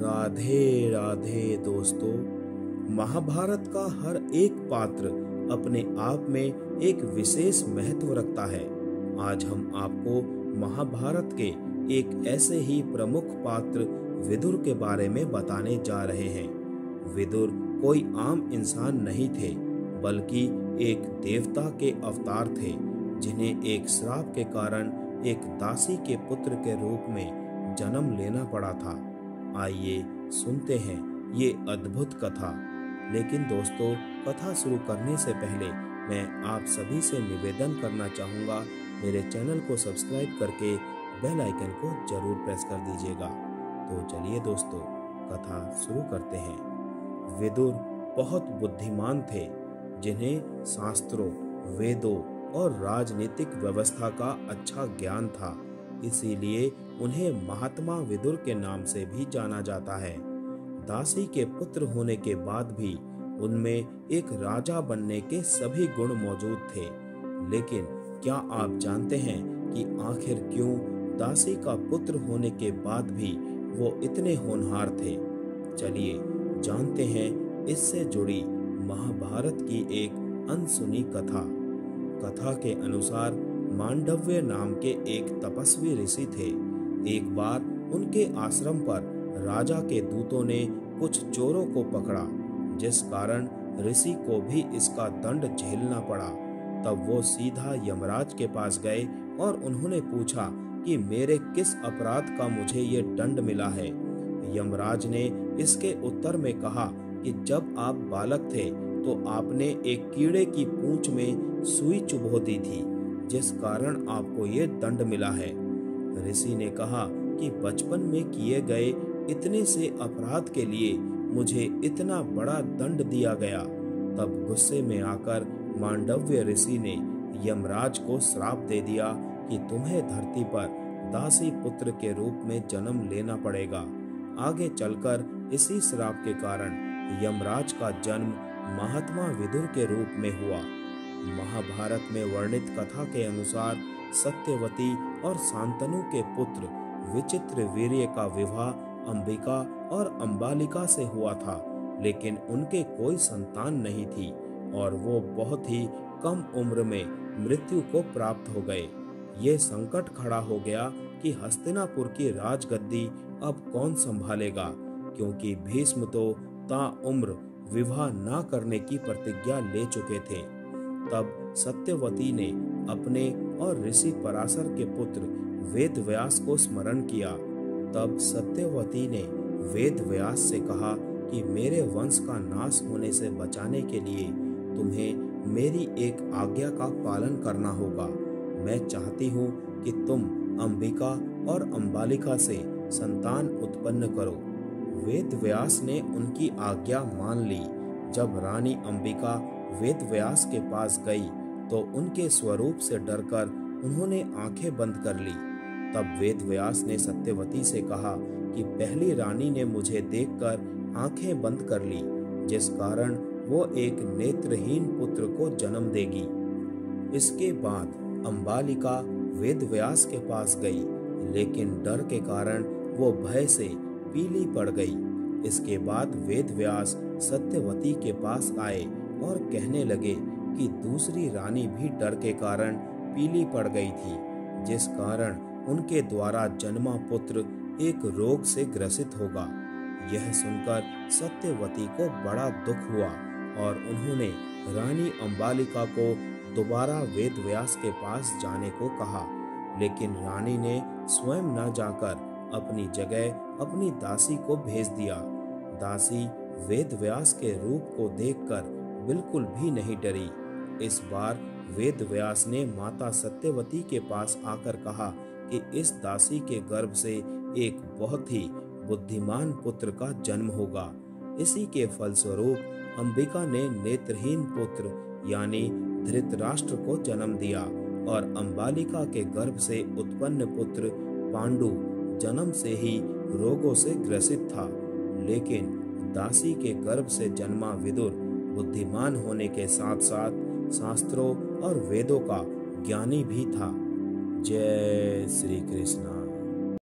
राधे राधे दोस्तों। महाभारत का हर एक पात्र अपने आप में एक विशेष महत्व रखता है। आज हम आपको महाभारत के एक ऐसे ही प्रमुख पात्र विदुर के बारे में बताने जा रहे हैं। विदुर कोई आम इंसान नहीं थे, बल्कि एक देवता के अवतार थे, जिन्हें एक श्राप के कारण एक दासी के पुत्र के रूप में जन्म लेना पड़ा था। आइए सुनते हैं ये अद्भुत कथा। लेकिन दोस्तों, कथा शुरू करने से पहले मैं आप सभी से निवेदन करना चाहूँगा, मेरे चैनल को सब्सक्राइब करके बेल आइकन को जरूर प्रेस कर दीजिएगा। तो चलिए दोस्तों, कथा शुरू करते हैं। विदुर बहुत बुद्धिमान थे, जिन्हें शास्त्रों, वेदों और राजनीतिक व्यवस्था का अच्छा ज्ञान था। इसीलिए उन्हें महात्मा विदुर के नाम से भी जाना जाता है। दासी के पुत्र होने के बाद भी उनमें एक राजा बनने के सभी गुण मौजूद थे। लेकिन क्या आप जानते हैं कि आखिर क्यों दासी का पुत्र होने के बाद भी वो इतने होनहार थे? चलिए जानते हैं इससे जुड़ी महाभारत की एक अनसुनी कथा। कथा के अनुसार मांडव्य नाम के एक तपस्वी ऋषि थे। एक बार उनके आश्रम पर राजा के दूतों ने कुछ चोरों को पकड़ा, जिस कारण ऋषि को भी इसका दंड झेलना पड़ा। तब वो सीधा यमराज के पास गए और उन्होंने पूछा कि मेरे किस अपराध का मुझे ये दंड मिला है। यमराज ने इसके उत्तर में कहा कि जब आप बालक थे तो आपने एक कीड़े की पूंछ में सुई चुभो दी थी, जिस कारण आपको ये दंड मिला है। ऋषि ने कहा कि बचपन में किए गए इतने से अपराध के लिए मुझे इतना बड़ा दंड दिया गया। तब गुस्से में आकर मांडव्य ऋषि ने यमराज को श्राप दे दिया कि तुम्हें धरती पर दासी पुत्र के रूप में जन्म लेना पड़ेगा। आगे चलकर इसी श्राप के कारण यमराज का जन्म महात्मा विदुर के रूप में हुआ। महाभारत में वर्णित कथा के अनुसार सत्यवती और शांतनु के पुत्र विचित्र वीर्य का विवाह अंबिका और अंबालिका से हुआ था, लेकिन उनके कोई संतान नहीं थी और वो बहुत ही कम उम्र में मृत्यु को प्राप्त हो गए। ये संकट खड़ा हो गया कि हस्तिनापुर की राजगद्दी अब कौन संभालेगा, क्योंकि भीष्म तो ताउम्र विवाह न करने की प्रतिज्ञा ले चुके थे। तब सत्यवती ने अपने और ऋषि पराशर के पुत्र वेदव्यास को स्मरण किया। तब सत्यवती ने वेदव्यास से कहा कि मेरे वंश का नाश होने से बचाने के लिए तुम्हें मेरी एक आज्ञा का पालन करना होगा। मैं चाहती हूँ कि तुम अंबिका और अंबालिका से संतान उत्पन्न करो। वेदव्यास ने उनकी आज्ञा मान ली। जब रानी अंबिका वेदव्यास के पास गई तो उनके स्वरूप से डरकर उन्होंने आंखें बंद कर ली। तब वेदव्यास ने सत्यवती से कहा कि पहली रानी ने मुझे देखकर आंखें बंद कर ली, जिस कारण वो एक नेत्रहीन पुत्र को जन्म देगी। इसके बाद अंबालिका वेदव्यास के पास गई, लेकिन डर के कारण वो भय से पीली पड़ गई। इसके बाद वेदव्यास सत्यवती के पास आए और कहने लगे कि दूसरी रानी भी डर के कारण पीली पड़ गई थी, जिस कारण उनके द्वारा जन्मा पुत्र एक रोग से ग्रसित होगा। यह सुनकर सत्यवती को बड़ा दुख हुआ और उन्होंने रानी अंबालिका को दोबारा वेदव्यास के पास जाने को कहा, लेकिन रानी ने स्वयं न जाकर अपनी जगह अपनी दासी को भेज दिया। दासी वेदव्यास के रूप को देखकर बिल्कुल भी नहीं डरी। इस बार वेदव्यास ने माता सत्यवती के पास आकर कहा कि इस दासी के गर्भ से एक बहुत ही बुद्धिमान पुत्र का जन्म होगा। इसी के फलस्वरूप अंबिका ने नेत्रहीन पुत्र यानी धृतराष्ट्र को जन्म दिया और अंबालिका के गर्भ से उत्पन्न पुत्र पांडु जन्म से ही रोगों से ग्रसित था। लेकिन दासी के गर्भ से जन्मा विदुर बुद्धिमान होने के साथ साथ शास्त्रों और वेदों का ज्ञानी भी था। जय श्री कृष्ण।